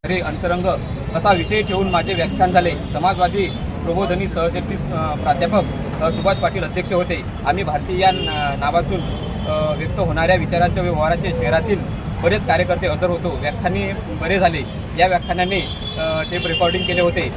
अरे अंतरंग असा विषय ठेवून माझे व्याख्यान झाले। समाजवादी प्रबोधनी सहशिल्पी प्राध्यापक सुभाष पाटील अध्यक्ष होते। आम्ही भारतीय या नावातून व्यक्त होणाऱ्या विचारांच्या व्यवहाराचे शहरातील बरेच कार्यकर्ते हजर होतो। व्याख्याने बरे झाले। या व्याख्यानाने टेप रेकॉर्डिंग केले होते।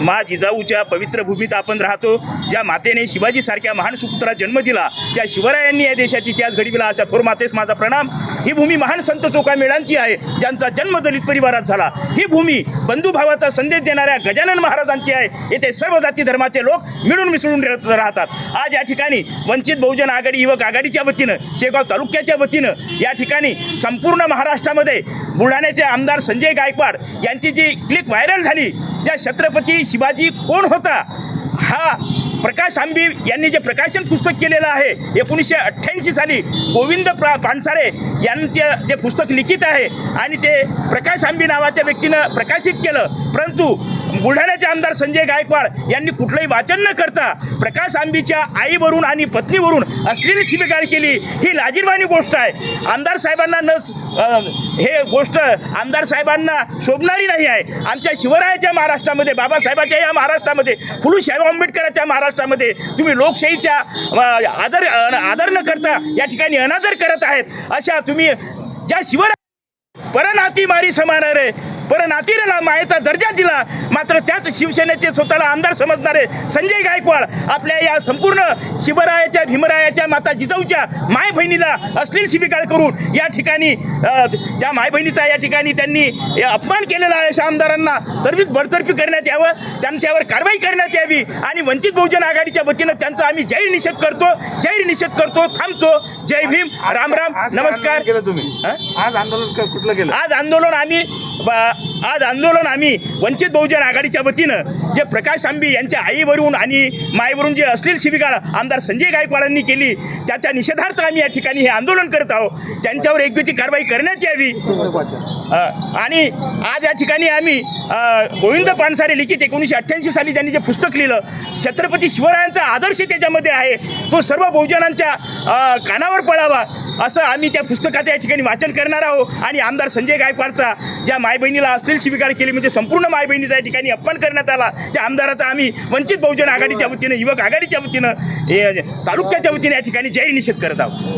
मा जिजाऊच्या पवित्र भूमीत आपण राहतो, ज्या मातेने शिवाजीसारख्या महान सुपुत्रास जन्म दिला, त्या शिवरायांनी या देशात इतिहास घडविला, अशा थोर मातेस माझा प्रणाम। ही भूमी महान संत चोखामेळांची आहे, ज्यांचा जन्म दलित परिवारात झाला। ही भूमी बंधुभावाचा संदेश देणाऱ्या गजानन महाराजांची आहे। येथे सर्व जाती धर्माचे लोक मिळून मिसळून राहतात। आज या ठिकाणी वंचित बहुजन आघाडी युवक आघाडीच्या वतीनं, शेगाव तालुक्याच्या वतीनं या ठिकाणी संपूर्ण महाराष्ट्रामध्ये बुलढाण्याचे आमदार संजय गायकवाड यांची जी क्लिप व्हायरल झाली, ज्या छत्रपती शिवाजी कोण होता हा प्रकाश आंबी यांनी जे प्रकाशन पुस्तक केलेलं आहे 1988 साली गोविंद पानसारे यांचं जे पुस्तक लिखित आहे आणि ते प्रकाश आंबी नावाच्या व्यक्तीनं प्रकाशित केलं। परंतु बुलढाण्याचे आमदार संजय गायकवाड यांनी कुठलंही वाचन न करता प्रकाश आंबीच्या आईवरून आणि पत्नीवरून अश्लील शिवीगाळ केली। ही लाजिरवाणी गोष्ट आहे। आमदार साहेबांना हे गोष्ट आमदार साहेबांना शोभणारी नाही आहे। आमच्या शिवरायाच्या महाराष्ट्रामध्ये, बाबासाहेबाच्या या महाराष्ट्रामध्ये, फुलूसाहेब आंबेडकरांच्या महाराष्ट्रामध्ये तुम्ही लोकशाहीच्या आदर न करता या ठिकाणी अनादर करत आहेत। अशा तुम्ही ज्या शिवराय परनाती मारी समानारे परनातीला मायेचा दर्जा दिला, मात्र त्याच शिवसेनेचे स्वतःला आमदार समजणारे संजय गायकवाड आपल्या या संपूर्ण शिवरायाच्या, भीमरायाच्या, माता जिजाऊच्या माय बहिणीला अश्लील शिवीगाळ करून या ठिकाणी त्या माय बहिणीचा या ठिकाणी त्यांनी अपमान केलेला आहे। अशा आमदारांना बडतर्फी करण्यात यावं, त्यांच्यावर कारवाई करण्यात यावी आणि वंचित बहुजन आघाडीच्या वतीनं त्यांचा आम्ही जाहीर निषेध करतो, थांबतो। जय भीम, राम राम, नमस्कार। आज आंदोलन कुठलं केलं? आज आंदोलन आम्ही वंचित बहुजन आघाडीच्या वतीनं जे प्रकाश आंबी यांच्या आईवरून आणि मायवरून जे अश्लील शिवीगाळ आमदार संजय गायकवाडांनी केली, त्याच्या निषेधार्थ आम्ही या ठिकाणी हे आंदोलन करत आहोत। त्यांच्यावर योग्य कारवाई करण्यात यावी। आणि आज या ठिकाणी आम्ही गोविंद पानसारे लिखित 1988 साली त्यांनी जे पुस्तक लिहिलं, छत्रपती शिवरायांचा आदर्श त्याच्यामध्ये आहे, तो सर्व बहुजनांच्या कानावर पडावा असं आम्ही त्या पुस्तकाचं या ठिकाणी वाचन करणार आहोत। आणि आमदार संजय गायकवाडचा ज्या माय बहिणीला अश्लील शिवीगाळ केली, म्हणजे संपूर्ण माय बहिणीचा या ठिकाणी अपमान करण्यात आला, त्या आमदाराचा आम्ही वंचित बहुजन आघाडीच्या वतीनं, युवक आघाडीच्या वतीनं, तालुक्याच्या वतीनं या ठिकाणी जाहीर निषेध करत आहोत।